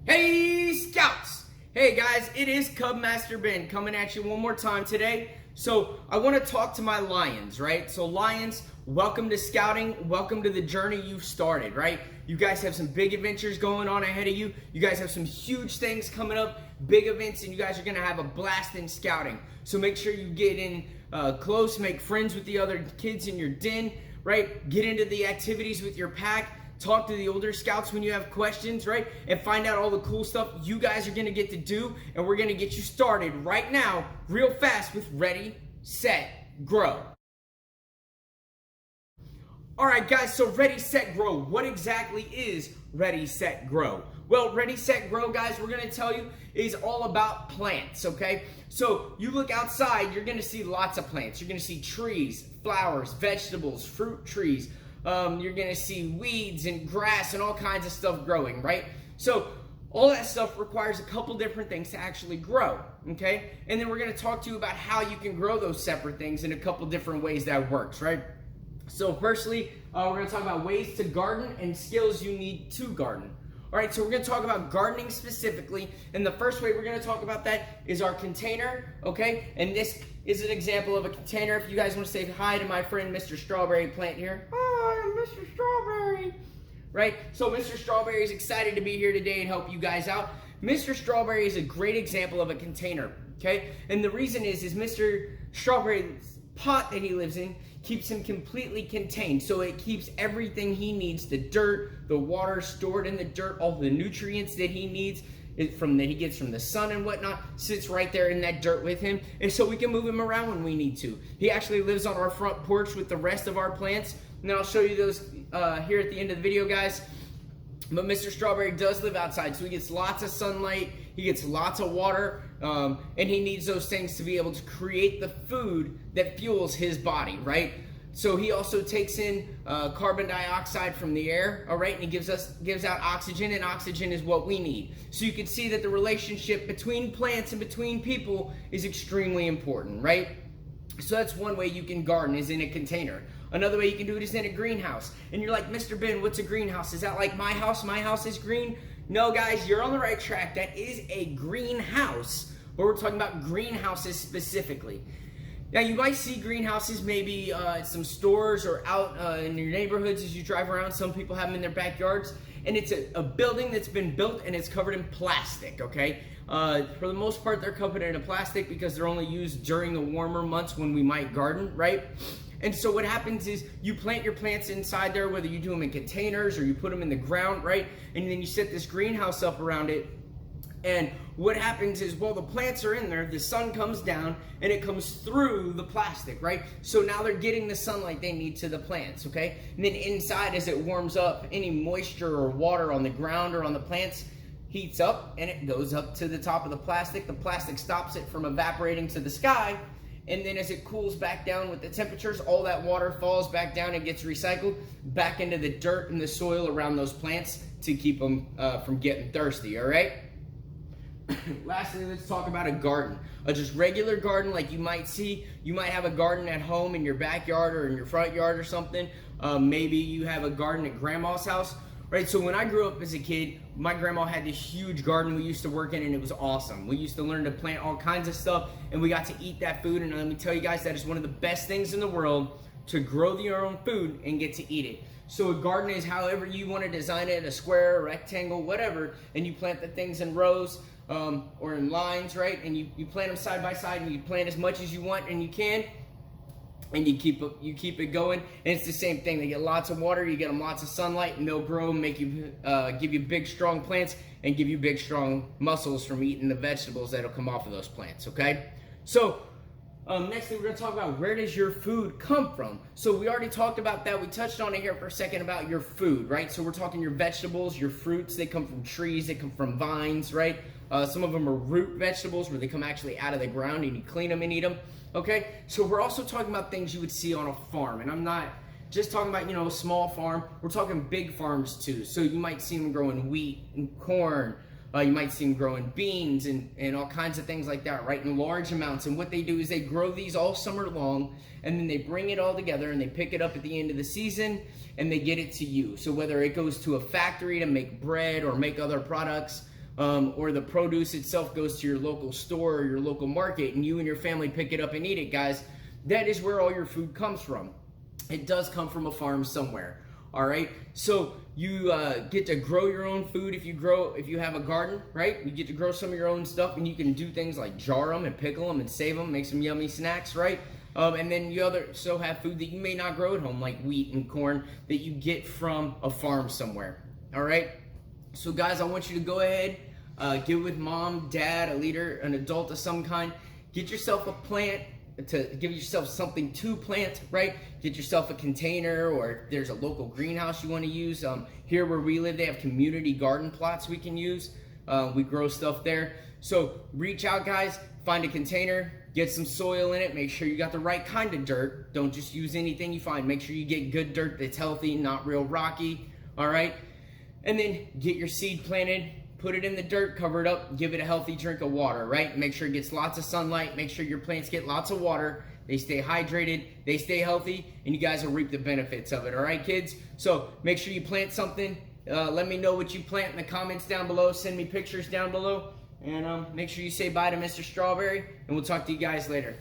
Hey Scouts! Hey guys, it is Cub Master Ben coming at you one more time today. So I want to talk to my Lions, right? So Lions, welcome to scouting. Welcome to the journey you've started, right? You guys have some big adventures going on ahead of you. You guys have some huge things coming up, big events, and you guys are going to have a blast in scouting. So make sure you get in close, make friends with the other kids in your den, right? Get into the activities with your pack. Talk to the older scouts when you have questions, right? And find out all the cool stuff you guys are going to get to do. And we're going to get you started right now, real fast with Ready, Set, Grow. All right, guys, so Ready, Set, Grow. What exactly is Ready, Set, Grow? Well, Ready, Set, Grow, guys, we're going to tell you is all about plants, okay? So you look outside, you're going to see lots of plants. You're going to see trees, flowers, vegetables, fruit trees. You're going to see weeds and grass and all kinds of stuff growing, right? So all that stuff requires a couple different things to actually grow, okay? And then we're going to talk to you about how you can grow those separate things in a couple different ways that works, right? So firstly, we're going to talk about ways to garden and skills you need to garden. All right, so we're going to talk about gardening specifically, and the first way we're going to talk about that is our container, okay? And this is an example of a container. If you guys want to say hi to my friend Mr. Strawberry Plant here. Hi, I'm Mr. Strawberry. Right, so Mr. Strawberry is excited to be here today and help you guys out. Mr. Strawberry is a great example of a container, okay? And the reason is Mr. Strawberry's pot that he lives in keeps him completely contained. So it keeps everything he needs, the dirt, the water stored in the dirt, all the nutrients that he needs that he gets from the sun and whatnot, sits right there in that dirt with him. And so we can move him around when we need to. He actually lives on our front porch with the rest of our plants. And I'll show you those here at the end of the video, guys. But Mr. Strawberry does live outside, so he gets lots of sunlight, he gets lots of water, and he needs those things to be able to create the food that fuels his body, right? So he also takes in carbon dioxide from the air, all right, and he gives out oxygen, and oxygen is what we need. So you can see that the relationship between plants and between people is extremely important, right? So that's one way you can garden, is in a container. Another way you can do it is in a greenhouse. And you're like, Mr. Ben, what's a greenhouse? Is that like my house? My house is green? No, guys, you're on the right track. That is a greenhouse, but we're talking about greenhouses specifically. Now, you might see greenhouses maybe at some stores or out in your neighborhoods as you drive around. Some people have them in their backyards. And it's a building that's been built and it's covered in plastic, okay? For the most part, they're covered in plastic because they're only used during the warmer months when we might garden, right? And so what happens is you plant your plants inside there, whether you do them in containers or you put them in the ground, right? And then you set this greenhouse up around it. And what happens is, while the plants are in there, the sun comes down and it comes through the plastic, right? So now they're getting the sunlight they need to the plants, okay? And then inside, as it warms up, any moisture or water on the ground or on the plants heats up and it goes up to the top of the plastic. The plastic stops it from evaporating to the sky. And then as it cools back down with the temperatures, all that water falls back down and gets recycled back into the dirt and the soil around those plants to keep them from getting thirsty, all right? Lastly, let's talk about a garden. A just regular garden like you might see. You might have a garden at home in your backyard or in your front yard or something. Maybe you have a garden at grandma's house. Right, so when I grew up as a kid, my grandma had this huge garden we used to work in, and it was awesome. We used to learn to plant all kinds of stuff, and we got to eat that food. And let me tell you guys, that is one of the best things in the world, to grow your own food and get to eat it. So a garden is however you want to design it, a square, a rectangle, whatever, and you plant the things in rows or in lines, right? And you plant them side by side, and you plant as much as you want and you can. And you keep it going, and it's the same thing. They get lots of water, you get them lots of sunlight, and they'll grow and make you give you big, strong plants and give you big, strong muscles from eating the vegetables that'll come off of those plants. Okay, so next thing we're going to talk about, where does your food come from? So we already talked about that. We touched on it here for a second about your food, right? So we're talking your vegetables, your fruits. They come from trees, they come from vines, right? Some of them are root vegetables where they come actually out of the ground and you clean them and eat them. Okay, so we're also talking about things you would see on a farm, and I'm not just talking about, a small farm. We're talking big farms too. So you might see them growing wheat and corn. You might see them growing beans and all kinds of things like that, right, in large amounts. And what they do is they grow these all summer long, and then they bring it all together and they pick it up at the end of the season and they get it to you. So whether it goes to a factory to make bread or make other products, or the produce itself goes to your local store or your local market, and you and your family pick it up and eat it, guys, that is where all your food comes from. It does come from a farm somewhere. All right, so you get to grow your own food if you have a garden, right? You get to grow some of your own stuff, and you can do things like jar them and pickle them and save them, make some yummy snacks, right? And then you also have food that you may not grow at home, like wheat and corn, that you get from a farm somewhere. All right, so guys, I want you to go ahead, get with mom, dad, a leader, an adult of some kind. Get yourself a plant, to give yourself something to plant, right? Get yourself a container, or if there's a local greenhouse you want to use. Here where we live, they have community garden plots we can use. We grow stuff there. So reach out, guys, find a container, get some soil in it, make sure you got the right kind of dirt. Don't just use anything you find. Make sure you get good dirt that's healthy, not real rocky, all right? And then get your seed planted, put it in the dirt, cover it up, give it a healthy drink of water, right? Make sure it gets lots of sunlight, make sure your plants get lots of water, they stay hydrated, they stay healthy, and you guys will reap the benefits of it, all right, kids? So make sure you plant something. Let me know what you plant in the comments down below. Send me pictures down below, and make sure you say bye to Mr. Strawberry, and we'll talk to you guys later.